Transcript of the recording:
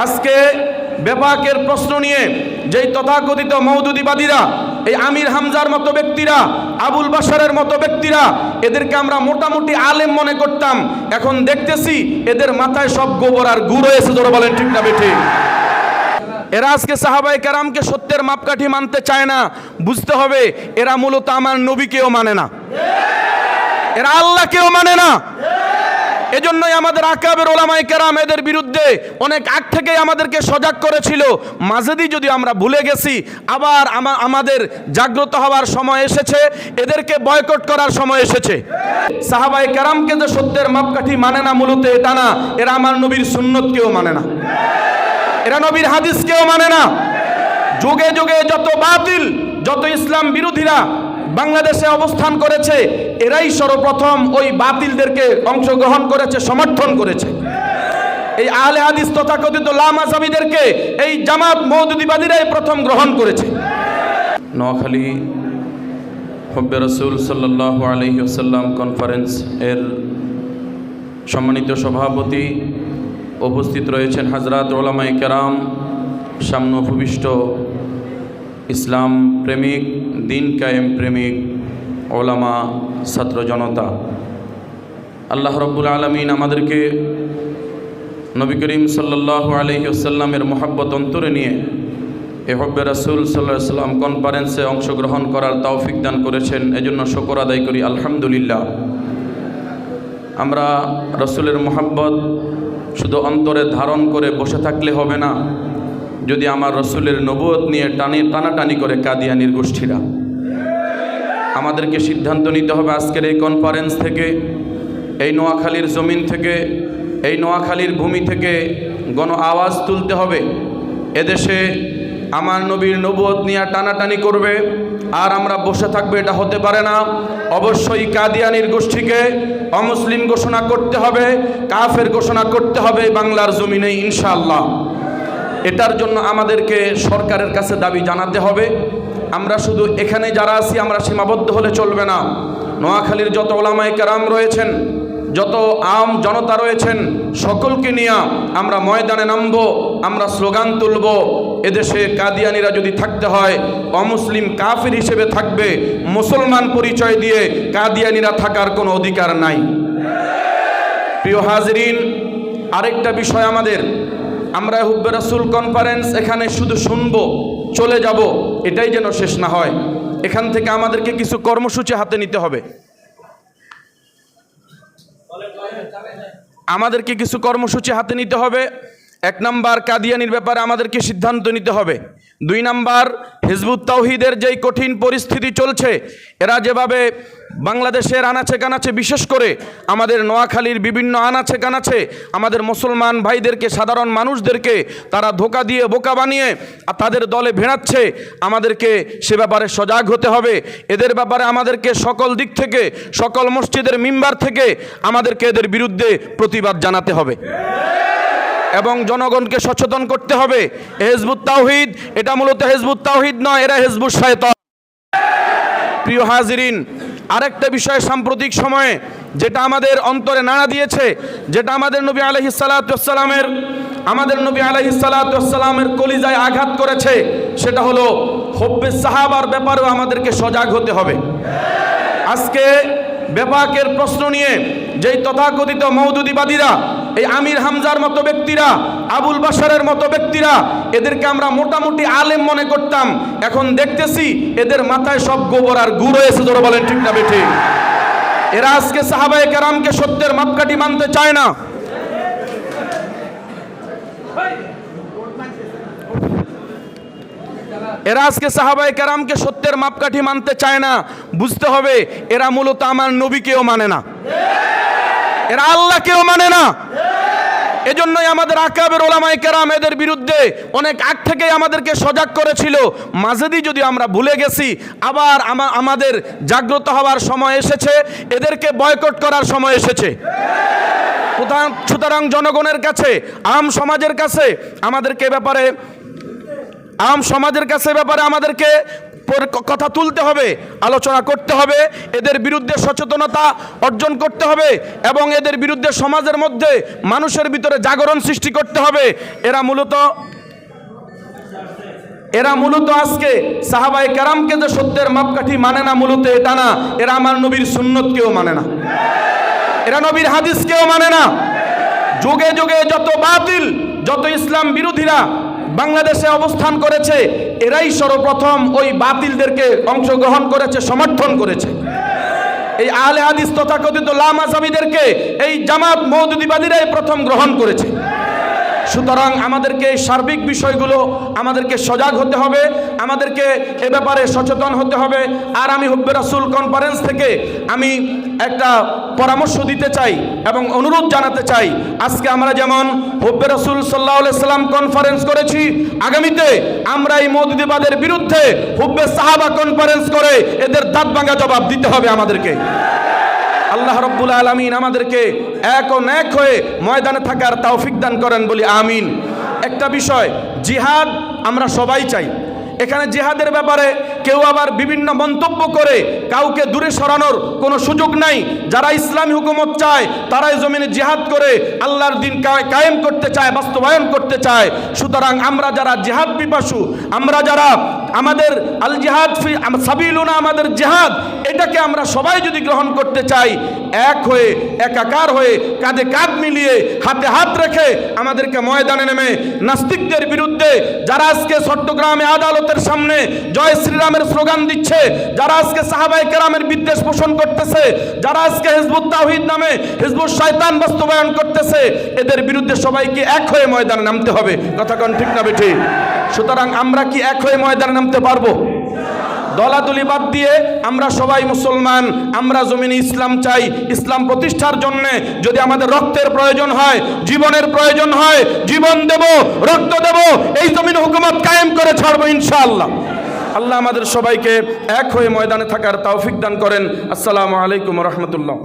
আজকে বেপাকের প্রশ্ন নিয়ে যেই তথাকথিত মওদুদিবাদীরা, এই আমির হামজার মতো ব্যক্তিরা, আবুল বাশারের মতো ব্যক্তিরা, এদেরকে আমরা মোটামুটি আলেম মনে করতাম। এখন দেখতেছি এদের মাথায় সব গোবর আর গুড় হয়েছে। জোরে বলেন ঠিক না বেঠিক? এরা আজকে সাহাবায়ে কেরামকে সত্যের মাপকাঠি মানতে চায় না। বুঝতে হবে এরা মূলত আমার নবীকেও মানে না, এরা আল্লাহকেও মানে না। এজন্যই আমাদের আকাবের ওলামায়ে কেরাম এদের বিরুদ্ধে অনেক আগ থেকেই আমাদেরকে সজাগ করেছিল। মাঝেদি যদি আমরা ভুলে গেছি, আবার আমাদের জাগ্রত হওয়ার সময় এসেছে, এদেরকে বয়কট করার সময় এসেছে। সাহাবায়ে কেরামকে যে সত্যের মাপকাঠি মানে না, মূলত এটা না, এরা আমার নবীর সুন্নতকেও মানে না, এরা নবীর হাদিসকেও মানে না। যুগে যুগে যত বাতিল, যত ইসলাম বিরোধীরা বাংলাদেশে অবস্থান করেছে, এরাই সর্বপ্রথম ওই বাতিলদেরকে অংশগ্রহণ করেছে, সমর্থন করেছে। এই আহলে হাদিস তথাকথিত লামাযাবিদেরকে এই জামাত মওদুদিবাদীরাই প্রথম গ্রহণ করেছে। নোয়াখালী হুব্বে রাসূল সাল্লাল্লাহু আলাইহি ওয়াসাল্লাম কনফারেন্স এর সম্মানিত সভাপতি, উপস্থিত রয়েছেন হযরত উলামায়ে কেরাম, সামনে উপবিষ্ট ইসলাম প্রেমিক, দিন কায়েম প্রেমিক ওলামা, ছাত্র জনতা। আল্লাহ রাব্বুল আলামিন আমাদেরকে নবী করিম সাল্লাল্লাহু আলাইহি ওয়াসাল্লামের মহব্বত অন্তরে নিয়ে এ হুব্বে রাসূল সাল্লাল্লাহু আলাইহি ওয়াসাল্লাম কনফারেন্সে অংশগ্রহণ করার তৌফিক দান করেছেন। এজন্য শুকর আদায় করি আলহামদুলিল্লাহ। আমরা রাসূলের মহব্বত শুধু অন্তরে ধারণ করে বসে থাকলে হবে না, যদি আমার রসুলের নবুয়ত নিয়ে টানাটানি করে কাদিয়ানির গোষ্ঠীরা। আমাদেরকে সিদ্ধান্ত নিতে হবে আজকের এই কনফারেন্স থেকে, এই নোয়াখালীর জমিন থেকে, এই নোয়াখালীর ভূমি থেকে গণ আওয়াজ তুলতে হবে। এদেশে আমার নবীর নবুয়ত নিয়ে টানাটানি করবে আর আমরা বসে থাকবে, এটা হতে পারে না। অবশ্যই কাদিয়ানির গোষ্ঠীকে অমুসলিম ঘোষণা করতে হবে, কাফের ঘোষণা করতে হবে বাংলার জমিনে ইনশাআল্লাহ। এটার জন্য আমাদেরকে সরকারের কাছে দাবি জানাতে হবে। আমরা শুধু এখানে যারা আছি আমরা সীমাবদ্ধ হলে চলবে না। নোয়াখালীর যত ওলামায়ে কেরাম রয়েছেন, যত আম জনতা রয়েছেন, সকলকে নিয়ে আমরা ময়দানে নামব, আমরা স্লোগান তুলব। এদেশে কাদিয়ানিরা যদি থাকতে হয়, অমুসলিম কাফির হিসেবে থাকবে, মুসলমান পরিচয় দিয়ে কাদিয়ানিরা থাকার কোনো অধিকার নাই। প্রিয় হাজিরিন, আরেকটা বিষয় আমরা হুব্বে রাসূল কনফারেন্স এখানে শুধু শুনবো, চলে যাব, এটাই যেন শেষ না হয়। এখান থেকে আমাদেরকে কিছু কর্মসূচি হাতে নিতে হবে। আমাদেরকে কিছু কর্মসূচি হাতে নিতে হবে। 1 নাম্বার, কাদিয়ানির ব্যাপারে আমাদেরকে সিদ্ধান্ত নিতে হবে। 2 নাম্বার, হিজবুত তাওহীদের যেই কঠিন পরিস্থিতি চলছে, এরা যেভাবে বাংলাদেশের আনাচে কানাচে, বিশেষ করে আমাদের নোয়াখালীর বিভিন্ন আনাচে কানাচে আমাদের মুসলমান ভাইদেরকে, সাধারণ মানুষদেরকে তারা ধোঁকা দিয়ে, বোকা বানিয়ে তাদের দলে ভেড়াচ্ছে, আমাদেরকে সে ব্যাপারে সজাগ হতে হবে। এদের ব্যাপারে আমাদেরকে সকল দিক থেকে, সকল মসজিদের মিম্বার থেকে আমাদেরকে এদের বিরুদ্ধে প্রতিবাদ জানাতে হবে এবং জনগণকে সচেতন করতে হবে। হিজবুত তাওহীদ এটা মূলত হিজবুত তাওহীদ নয়, এরা হিজবুশ শায়তান। প্রিয় হাজিরিন, আরেকটা বিষয় সাম্প্রতিক সময়ে যেটা আমাদের অন্তরে নাড়া দিয়েছে, যেটা আমাদের নবী আলাইহিস সালাতু ওয়াস সালামের কলিজায় আঘাত করেছে, সেটা হলো হুব্বে সাহাবার ব্যাপারেও আমাদেরকে সজাগ হতে হবে। আজকে বেপাকের প্রশ্ন নিয়ে যেই তথাকথিত মওদুদিবাদীরা, এই আমির হামজার মতো ব্যক্তিরা, আবুল বাশারের মতো ব্যক্তিরা, এদেরকে আমরা মোটামুটি আলেম মনে করতাম। এখন দেখতেছি এদের মাথায় সব গোবর আর গুড় হয়েছে। জোরে বলেন ঠিক না বেঠিক? এরা আজকে সাহাবায়ে কেরামকে সত্যের মাপকাঠি মানতে চায় না। এরা আজকে সাহাবায়ে কেরামকে সত্যের মাপকাঠি মানতে চায় না। বুঝতে হবে এরা মূলত আমার নবীকেও মানে না, এরা আল্লাহকেও মানে না। এজন্যই আমাদের আকাবের ওলামায়ে কেরাম এদের বিরুদ্ধে অনেক আগ থেকেই আমাদেরকে সজাগ করেছিল। মাঝেদি যদি আমরা ভুলে গেছি, আবার আমাদের জাগ্রত হওয়ার সময় এসেছে, এদেরকে বয়কট করার সময় এসেছে। সুতরাং জনগণের কাছে, আম সমাজের কাছে আমাদেরকে ব্যাপারে আমাদেরকে কথা তুলতে হবে, আলোচনা করতে হবে, এদের বিরুদ্ধে সচেতনতা অর্জন করতে হবে এবং এদের বিরুদ্ধে সমাজের মধ্যে মানুষের ভিতরে জাগরণ সৃষ্টি করতে হবে। এরা মূলত আজকে সাহাবায়ে কেরামকে যে সত্যের মাপকাঠি মানে না, মূলত এটা না, এরা আমার নবীর সুন্নতকেও মানে না, এরা নবীর হাদিসকেও মানে না। যুগে যুগে যত বাতিল, যত ইসলাম বিরোধীরা বাংলাদেশে অবস্থান করেছে, এরাই সর্বপ্রথম ওই বাতিলদেরকে অংশগ্রহণ করেছে, সমর্থন করেছে। এই আহলে হাদিস তথাকথিত লামাযাবিদেরকে এই জামাত মওদুদিবাদীরাই প্রথম গ্রহণ করেছে। সুতরাং আমাদেরকে এই সার্বিক বিষয়গুলো আমাদেরকে সজাগ হতে হবে, আমাদেরকে এ ব্যাপারে সচেতন হতে হবে। আর আমি হুব্বে রাসূল কনফারেন্স থেকে আমি একটা পরামর্শ দিতে চাই এবং অনুরোধ জানাতে চাই। আজকে আমরা যেমন হুব্বে রাসূল সাল্লাল্লাহু আলাইহি সাল্লাম কনফারেন্স করেছি, আগামীতে আমরা এই মওদুদিবাদের বিরুদ্ধে হুব্বে সাহাবা কনফারেন্স করে এদের দাঁত ভাঙা জবাব দিতে হবে আমাদেরকে। আল্লাহ রাব্বুল আলামিন আমাদেরকে এক ও নেক হয়ে ময়দানে থাকার তৌফিক দান করেন বলি আমিন। একটা বিষয়, জিহাদ আমরা সবাই চাই। এখানে জিহাদের ব্যাপারে কেউ আবার বিভিন্ন মন্তব্য করে কাউকে দূরে সরানোর কোনো সুযোগ নাই। যারা ইসলামী হুকুমত চায় তারাই জমিনে জিহাদ করে আল্লাহর দ্বীন কায়েম করতে চায়, বাস্তবায়ন করতে চায়। সুতরাং আমরা যারা জিহাদ পিপাসু, আমরা যারা আমাদের আল জিহাদ ফি সাবিলুনা, আমাদের জিহাদ, এটাকে আমরা সবাই যদি গ্রহণ করতে চাই, এক হয়ে একাকার হয়ে কাঁধে কাঁধ মিলিয়ে হাতে হাত রেখে আমাদেরকে ময়দানে নেমে নাস্তিকদের বিরুদ্ধে, যারা আজকে চট্টগ্রামে আদালতের সামনে জয় শ্রীরামের স্লোগান দিচ্ছে, যারা আজকে সাহাবায়ে কেরামের বিদ্বেষ পোষণ করতেছে, যারা আজকে হিজবুত তাওহীদ নামে হিজবুত শয়তান বাস্তবায়ন করতেছে, এদের বিরুদ্ধে সবাইকে এক হয়ে ময়দানে নামতে হবে। কথা কোন ঠিক না বেঠিক? সুতরাং আমরা কি এক হয়ে ময়দানে নামতে পারবো? দলাদলি বাদ দিয়ে আমরা সবাই মুসলমান, আমরা জমিনে ইসলাম চাই। ইসলাম প্রতিষ্ঠার জন্য যদি আমাদের রক্তের প্রয়োজন হয়, জীবনের প্রয়োজন হয়, জীবন দেব, রক্ত দেব, এই জমিনে হুকুমত কায়েম করে ছাড়বো ইনশাআল্লাহ। আল্লাহ আমাদের সবাইকে এক হয়ে ময়দানে থাকার তৌফিক দান করেন। আসসালামু আলাইকুম ওয়া রাহমাতুল্লাহ।